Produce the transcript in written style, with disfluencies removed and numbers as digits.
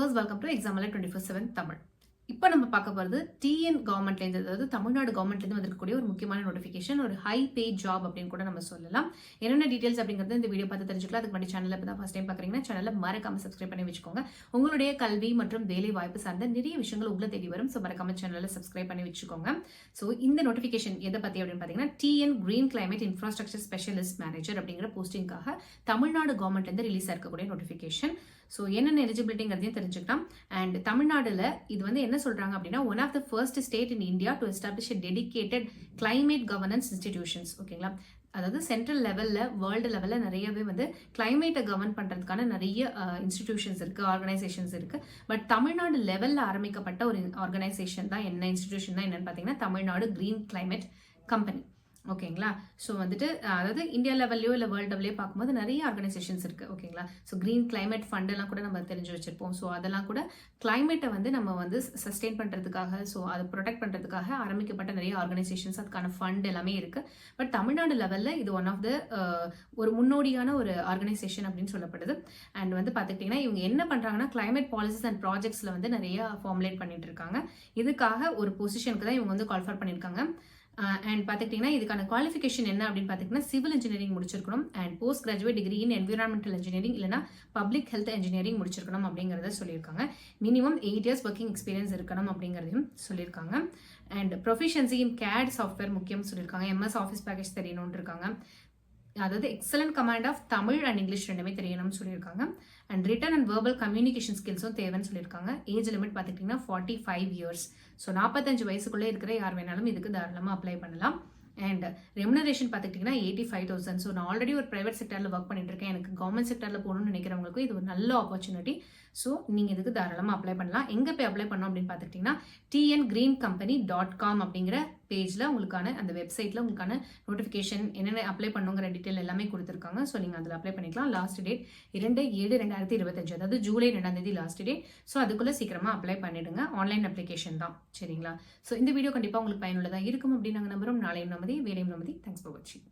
Viewers, welcome to exam 24/7 Tamil. இப்போ நம்ம பார்க்க போகிறது டிஎன் கவர்மெண்ட்லேருந்து, அதாவது தமிழ்நாடு கவர்மெண்ட்லேருந்து வந்திருக்கக்கூடிய ஒரு முக்கியமான நோட்டிஃபிகேஷன், ஒரு ஹை பே ஜாப் அப்படின்னு கூட நம்ம சொல்லலாம். என்னென்ன டீடைல்ஸ் அப்படிங்கிறது இந்த வீடியோ பார்த்து தெரிஞ்சுக்கலாம். அதுக்கு முன்னாடி சேனலில் இப்போ தான் ஃபஸ்ட் டைம் பார்க்குறீங்கன்னா சேனலை மறக்காம சப்ஸ்கிரைப் பண்ணி வச்சுக்கோங்க. உங்களுடைய கல்வி மற்றும் வேலை வாய்ப்பு சார்ந்த நிறைய விஷயங்கள் உங்களை தேடி வரும். ஸோ மறக்காம சேனலில் சப்ஸ்கிரைப் பண்ணி வச்சுக்கோங்க. ஸோ இந்த நோட்டிஃபிகேஷன் எதை பற்றி அப்படின்னு பார்த்தீங்கன்னா, TN green climate infrastructure specialist manager அப்படிங்கிற போஸ்டிங்காக தமிழ்நாடு கவர்மெண்ட்லேருந்து ரிலீஸ் இருக்கக்கூடிய நோட்டிஃபிகேஷன். ஸோ என்னென்ன எலிஜிபிலிட்டிங்கிறதையும் தெரிஞ்சுக்கலாம். அண்ட் தமிழ்நாடுல இது வந்து என்ன சொல்றாங்க அப்படின்னா, one of the first state in India to establish dedicated climate governance institutions. ஓகேங்களா, அதாவது சென்ட்ரல் லெவல்ல, வேர்ல்டு லெவல்ல நிறையவே வந்து கிளைமேட்டை கவர்ன் பண்றதுக்கான நிறைய இன்ஸ்டிடியூஷன்ஸ் இருக்கு, ஆர்கனைசேஷன்ஸ் இருக்கு. பட் தமிழ்நாடு லெவல்ல ஆரம்பிக்கப்பட்ட ஒரு ஆர்கனைசேஷன் தான், என்ன இன்ஸ்டிடியூஷன் தான் என்னன்னு பார்த்தீங்கன்னா, தமிழ்நாடு கிரீன் கிளைமேட் கம்பெனி. ஓகேங்களா, ஸோ வந்துட்டு அதாவது இந்தியா லெவல்லையோ இல்லை வேர்ல்டு லெவலையோ பார்க்கும்போது நிறைய ஆர்கனைசேஷன்ஸ் இருக்குது. ஓகேங்களா, ஸோ கிரீன் கிளைமேட் ஃபண்டெல்லாம் கூட நம்ம தெரிஞ்சு வச்சிருப்போம். ஸோ அதெல்லாம் கூட கிளைமேட்டை வந்து நம்ம வந்து சஸ்டெயின் பண்ணுறதுக்காக, ஸோ அதை ப்ரொடெக்ட் பண்ணுறதுக்காக ஆரம்பிக்கப்பட்ட நிறைய ஆர்கனைசேஷன்ஸ், அதுக்கான ஃபண்ட் எல்லாமே இருக்குது. பட் தமிழ்நாடு லெவலில் இது ஒன் ஆஃப் த ஒரு முன்னோடியான ஒரு ஆர்கனைசேஷன் அப்படின்னு சொல்லப்படுது. அண்ட் வந்து பார்த்துக்கிட்டிங்கன்னா, இவங்க என்ன பண்ணுறாங்கன்னா, கிளைமேட் பாலிசிஸ் அண்ட் ப்ராஜெக்ட்ஸில் வந்து நிறைய ஃபார்முலேட் பண்ணிட்டு இருக்காங்க. இதுக்காக ஒரு பொசிஷனுக்கு தான் இவங்க வந்து கால்ஃபர் பண்ணியிருக்காங்க. அண்ட் பார்த்துக்கிட்டிங்கன்னா, இதுக்கான குவாலிஃபிகேஷன் என்ன அப்படின்னு பார்த்திங்கன்னா, சிவில் இன்ஜினியரிங் முடிச்சிருக்கணும் and post graduate degree in environmental engineering இல்லைனா பப்ளிக் ஹெல்த் இன்ஜினியரிங் முடிச்சிருக்கணும் அப்படிங்கிறத சொல்லியிருக்காங்க. மினிமம் 8 years ஒர்க்கிங் எக்ஸ்பீரியன்ஸ் இருக்கணும் அப்படிங்கிறதையும் சொல்லியிருக்காங்க. And proficiency in CAD software முக்கியம் சொல்லியிருக்காங்க. எம்எஸ் ஆஃபீஸ் பேக்கேஜ் தெரியணும்னு இருக்காங்க. அதாவது excellent command of Tamil and English ரெண்டுமே தெரியணும்னு சொல்லியிருக்காங்க. And written and verbal communication ஸ்கில்ஸும் தேவைன்னு சொல்லியிருக்காங்க. ஏஜ் லிமிட் பார்த்துக்கிட்டிங்கன்னா 45 years. ஸோ 45 வயசுக்குள்ளே இருக்கிற யார் வேணாலும் இதுக்கு தாராளமாக அப்ளை பண்ணலாம். அண்ட் ரெமுனரேஷன் பார்த்துக்கிட்டிங்கன்னா 85,000. ஸோ நான் ஆல்ரெடி ஒரு ப்ரைவேட் செக்டரில் ஒர்க் பண்ணிட்டு இருக்கேன், எனக்கு கவர்மெண்ட் செக்டரில் போகணும்னு நினைக்கிறவங்களுக்கும் இது ஒரு நல்ல ஆப்பர்ச்சுனிட்டி. ஸோ நீங்கள் இதுக்கு தாராளமாக அப்ளை பண்ணலாம். எங்கே போய் அப்ளை பண்ணோம் அப்படின்னு பார்த்துக்கிட்டிங்கன்னா, tngreencompany.com அப்படிங்கிற பேஜில் உங்களுக்கான அந்த வெப்சைட்டில் உங்களுக்கான நோட்டிஃபிகேஷன் என்னென்ன அப்ளை பண்ணுங்கிற டீட்டெயில் எல்லாமே கொடுத்துருக்காங்க. ஸோ நீங்கள் அதில் அப்ளை பண்ணிக்கலாம். லாஸ்ட் டேட் 2/7/2025, அதாவது ஜூலை 2 லாஸ்ட் டேட். ஸோ அதுக்குள்ளே சீக்கிரமாக அப்ளை பண்ணிவிடுங்க. ஆன்லைன் அப்ளிகேஷன் தான், சரிங்களா? ஸோ இந்த வீடியோ கண்டிப்பாக உங்களுக்கு பயனுள்ளதாக இருக்கும் அப்படின்னு நாங்கள் நம்புகிறோம். நாளையும் நமதி, வேலையும் நமதி. தேங்க்ஸ் ஃபார் வாட்சிங்.